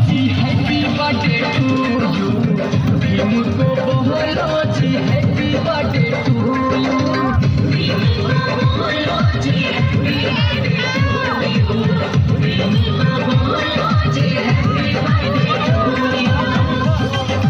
जी happy birthday to you Bhim को बोलो जी happy birthday to you Bhim को बोलो जी happy birthday to you Bhim को बोलो जी happy birthday to you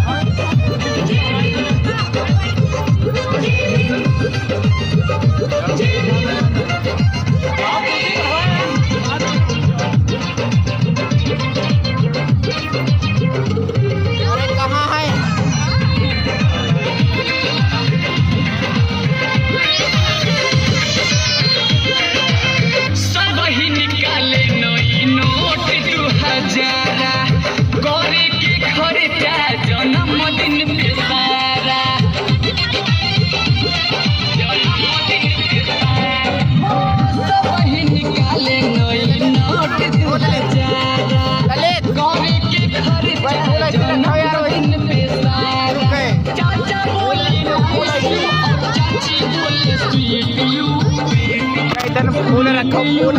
fool रखो फूल